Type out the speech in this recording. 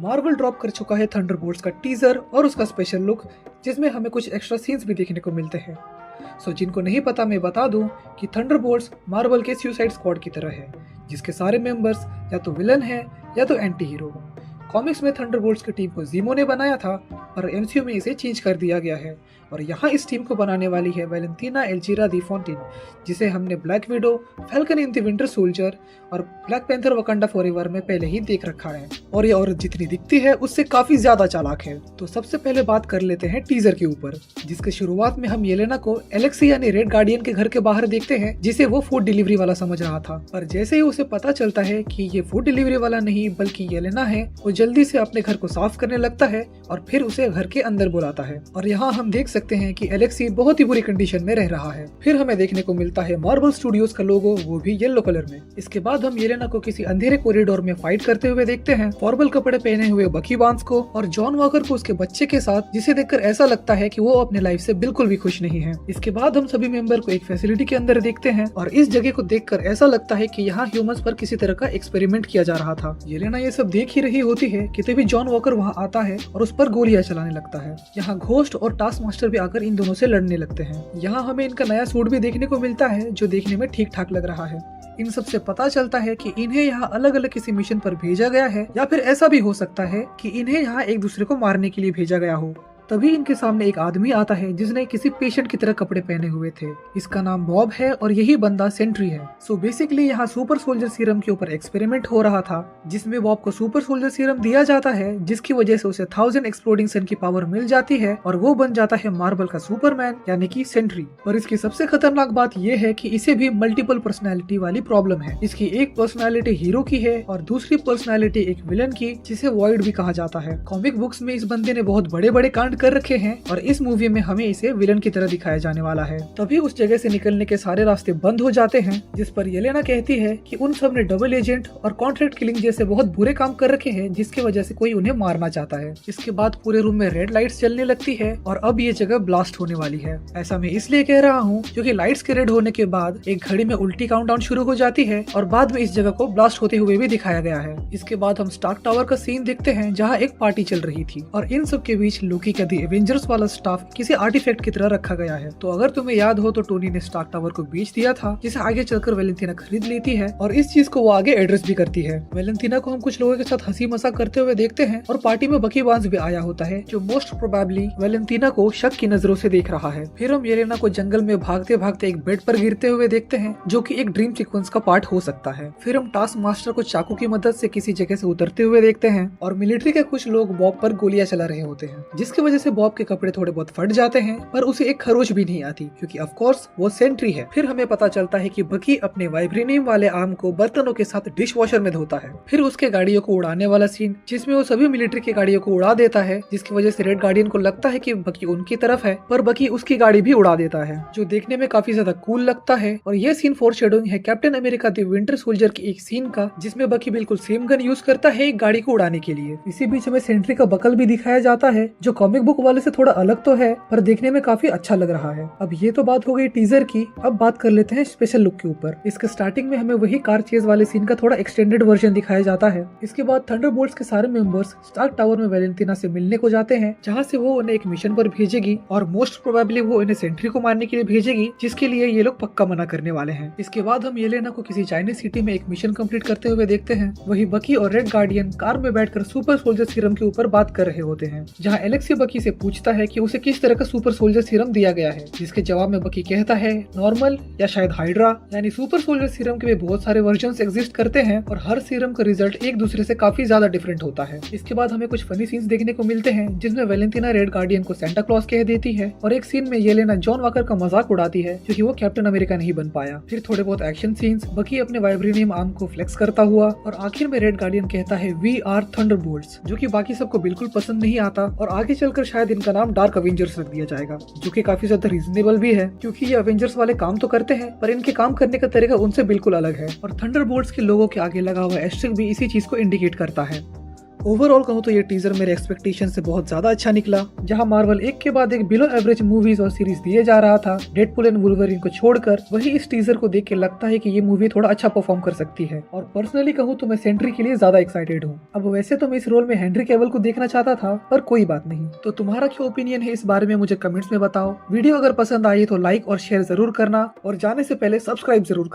Marvel drop कर चुका है थंडरबोल्ट्स का टीजर और उसका स्पेशल लुक, जिसमें हमें कुछ एक्स्ट्रा सीन्स भी देखने को मिलते हैं। जिनको नहीं पता मैं बता दूं कि थंडरबोल्ट्स मार्वल के सुसाइड स्क्वाड की तरह है, जिसके सारे मेंबर्स या तो विलन हैं या तो एंटी हीरो। कॉमिक्स में थंडरबोल्ट्स की टीम को जीमो ने बनाया था, पर एमसीयू में इसे चेंज कर दिया गया है और यहाँ इस टीम को बनाने वाली है वैलेंटीना एल्जीरा दी फोंटिन, जिसे हमने black window, falcon in the winter soldier और ब्लैक पैंथर वकांडा फॉरएवर में पहले ही देख रखा है। और ये औरत जितनी दिखती है उससे काफी ज्यादा चालाक है। तो सबसे पहले बात कर लेते हैं टीजर के ऊपर, जिसके शुरुआत में हम येलेना को एलेक्सी यानी रेड गार्डियन के घर के बाहर देखते हैं, जिसे वो फूड डिलीवरी वाला समझ रहा था। पर जैसे ही उसे पता चलता है कि ये फूड डिलीवरी वाला नहीं बल्कि येलेना है, वो जल्दी से अपने घर को साफ करने लगता है और फिर उसे घर के अंदर बुलाता है। और यहाँ हम देख सकते हैं कि एलेक्सी बहुत ही बुरी कंडीशन में रह रहा है। फिर हमें देखने को मिलता है मार्वल स्टूडियोज का लोगो, वो भी येलो कलर में। इसके बाद हम येलेना को किसी अंधेरे कॉरिडोर में फाइट करते हुए देखते हैं, फॉर्मल कपड़े पहने हुए बकी बार्न्स को और जॉन वॉकर को उसके बच्चे के साथ, जिसे देखकर ऐसा लगता है कि वो अपने लाइफ से बिल्कुल भी खुश नहीं है। इसके बाद हम सभी मेंबर को एक फैसिलिटी के अंदर देखते हैं और इस जगह को देखकर ऐसा लगता है कि यहाँ ह्यूमंस पर किसी तरह का एक्सपेरिमेंट किया जा रहा था। येलेना ये सब देख ही रही होती है कि तभी जॉन वॉकर वहाँ आता है और उस पर गोलियां चलाने लगता है। यहाँ घोस्ट और टास्क मास्टर भी आकर इन दोनों से लड़ने लगते हैं। यहाँ हमें इनका नया सूट भी देखने को मिलता है, जो देखने में ठीक ठाक लग रहा है। इन सब से पता चलता है कि इन्हें यहाँ अलग अलग किसी मिशन पर भेजा गया है, या फिर ऐसा भी हो सकता है कि इन्हें यहाँ एक दूसरे को मारने के लिए भेजा गया हो। तभी इनके सामने एक आदमी आता है जिसने किसी पेशेंट की तरह कपड़े पहने हुए थे। इसका नाम बॉब है और यही बंदा सेंट्री है। बेसिकली यहाँ सुपर सोल्जर सीरम के ऊपर एक्सपेरिमेंट हो रहा था, जिसमें बॉब को सुपर सोल्जर सीरम दिया जाता है, जिसकी वजह से उसे 1000 एक्सप्लोडिंग सन की पावर मिल जाती है और वो बन जाता है मार्वल का सुपरमैन यानी कि सेंट्री। और इसकी सबसे खतरनाक बात यह है कि इसे भी मल्टीपल पर्सनैलिटी वाली प्रॉब्लम है। इसकी एक पर्सनैलिटी हीरो की है और दूसरी पर्सनैलिटी एक विलन की, जिसे वॉइड भी कहा जाता है। कॉमिक बुक्स में इस बंदे ने बहुत बड़े बड़े कांड कर रखे हैं और इस मूवी में हमें इसे विलन की तरह दिखाया जाने वाला है। तभी उस जगह से निकलने के सारे रास्ते बंद हो जाते हैं, जिस पर येलेना कहती है कि उन सब ने डबल एजेंट और कॉन्ट्रैक्ट किलिंग जैसे बहुत बुरे काम कर रखे हैं, जिसकी वजह से कोई उन्हें मारना चाहता है। इसके बाद पूरे रूम में रेड लाइट्स जलने लगती है और अब ये जगह ब्लास्ट होने वाली है। ऐसा मैं इसलिए कह रहा हूँ क्योंकि लाइट्स के रेड होने के बाद एक घड़ी में उल्टी काउंटडाउन शुरू हो जाती है और बाद में इस जगह को ब्लास्ट होते हुए भी दिखाया गया है। इसके बाद हम स्टार्क टावर का सीन देखते हैं, जहाँ एक पार्टी चल रही थी और इन सब के बीच लोकी का दी एवेंजर्स वाला स्टाफ किसी आर्टिफैक्ट की तरह रखा गया है। तो अगर तुम्हें याद हो तो टोनी ने स्टार्क टावर को बेच दिया था, जिसे आगे चलकर वैलेंटीना खरीद लेती है और इस चीज को वो आगे एड्रेस भी करती है। वैलेंटीना को हम कुछ लोगों के साथ हंसी मजाक करते हुए देखते हैं और पार्टी में बकी बार्न्स भी आया होता है, जो मोस्ट प्रोबेबली वैलेंटीना को शक की नजरों से देख रहा है। फिर हम येलेना को जंगल में भागते भागते एक बेड पर गिरते हुए देखते हैं, जो कि एक ड्रीम सीक्वेंस का पार्ट हो सकता है। फिर हम टास्क मास्टर को चाकू की मदद से किसी जगह से उतरते हुए देखते हैं और मिलिट्री के कुछ लोग बॉब पर गोलियां चला रहे होते हैं, जिसकी वजह से बॉब के कपड़े थोड़े बहुत फट जाते हैं, पर उसे एक खरोच भी नहीं आती क्योंकि ऑफ कोर्स वो सेंट्री है। फिर हमें पता चलता है कि बकी अपने वाइब्रेनियम वाले आर्म को बर्तनों के साथ डिश वॉशर में धोता है। फिर उसके गाड़ियों को उड़ाने वाला सीन, जिसमें वो सभी मिलिट्री की गाड़ियों को उड़ा देता है, जिसकी वजह से रेड गार्डियन को लगता है कि बकी उनकी तरफ है, पर बकी उसकी गाड़ी भी उड़ा देता है, जो देखने में काफी ज्यादा कूल लगता है। और ये सीन फोरशैडोइंग है captain America the winter soldier की एक सीन का, जिसमें बकी बिल्कुल सेम गन यूज करता है एक गाड़ी को उड़ाने के लिए। इसी बीच हमें सेंट्री का बकल भी दिखाया जाता है, जो कॉमिक बुक वाले से थोड़ा अलग तो है, पर देखने में काफी अच्छा लग रहा है। अब ये तो बात हो गई टीजर की, अब बात कर लेते हैं स्पेशल लुक के ऊपर। इसके स्टार्टिंग में हमें वही कार चेज वाले सीन का थोड़ा एक्सटेंडेड वर्जन दिखाया जाता है। इसके बाद थंडरबोल्ट्स के सारे मेंबर्स स्टार्क टावर में वैलेंटीना से मिलने को जाते हैं, जहाँ से वो उन्हें एक मिशन पर भेजेगी और मोस्ट प्रोबेबली वो इन्हें सेंट्री को मारने के लिए भेजेगी, जिसके लिए ये लोग पक्का मना करने वाले हैं। इसके बाद हम येलेना को किसी चाइनीज सिटी में एक मिशन कंप्लीट करते हुए देखते हैं। वही बकी और रेड गार्डियन कार में बैठकर सुपर सोल्जर सीरम के ऊपर बात कर रहे होते हैं, जहाँ एलेक्सी बकी से पूछता है कि उसे किस तरह का सुपर सोल्जर सीरम दिया गया है, जिसके जवाब में बकी कहता है नॉर्मल या शायद हाइड्रा। यानी सुपर सोल्जर सीरम के भी बहुत सारे वर्जन्स एग्जिस्ट करते हैं और हर सीरम का रिजल्ट एक दूसरे से काफी ज्यादा डिफरेंट होता है। इसके बाद हमें कुछ फनी सीन्स देखने को मिलते हैं, जिसमें वैलेंटीना रेड गार्डियन को सेंटा क्लॉज कह देती है और एक सीन में येलेना जॉन वॉकर का मजाक उड़ाती है क्योंकि वो कैप्टन अमेरिका नहीं बन पाया। फिर थोड़े बहुत एक्शन सीन्स, बकी अपने वाइब्रेनियम आर्म को फ्लेक्स करता हुआ और आखिर में रेड गार्डियन कहता है वी आर थंडरबोल्ट्स, जो कि बाकी सबको बिल्कुल पसंद नहीं आता और आगे चलकर शायद इनका नाम डार्क अवेंजर्स रख दिया जाएगा, जो कि काफी ज्यादा रीजनेबल भी है क्योंकि ये अवेंजर्स वाले काम तो करते हैं पर इनके काम करने का तरीका उनसे बिल्कुल अलग है। और थंडरबोल्ट्स के लोगों के आगे लगा हुआ एस्ट्रिक भी इसी चीज को इंडिकेट करता है। ओवरऑल कहूँ तो ये टीजर मेरे एक्सपेक्टेशन से बहुत ज्यादा अच्छा निकला, जहाँ मार्वल एक के बाद एक बिलो एवरेज मूवीज और सीरीज दिए जा रहा था डेडपुल एंड वुल्वरीन को छोड़कर। वही इस टीजर को देख के लगता है कि ये मूवी थोड़ा अच्छा परफॉर्म कर सकती है, और पर्सनली कहूँ तो मैं सेंट्री के लिए ज्यादा एक्साइटेड हूँ। अब वैसे तो मैं इस रोल में हेनरी कैविल को देखना चाहता था, पर कोई बात नहीं। तो तुम्हारा क्या ओपिनियन है इस बारे में मुझे कमेंट्स में बताओ। वीडियो अगर पसंद आई तो लाइक और शेयर जरूर करना, और जाने से पहले सब्सक्राइब जरूर करना।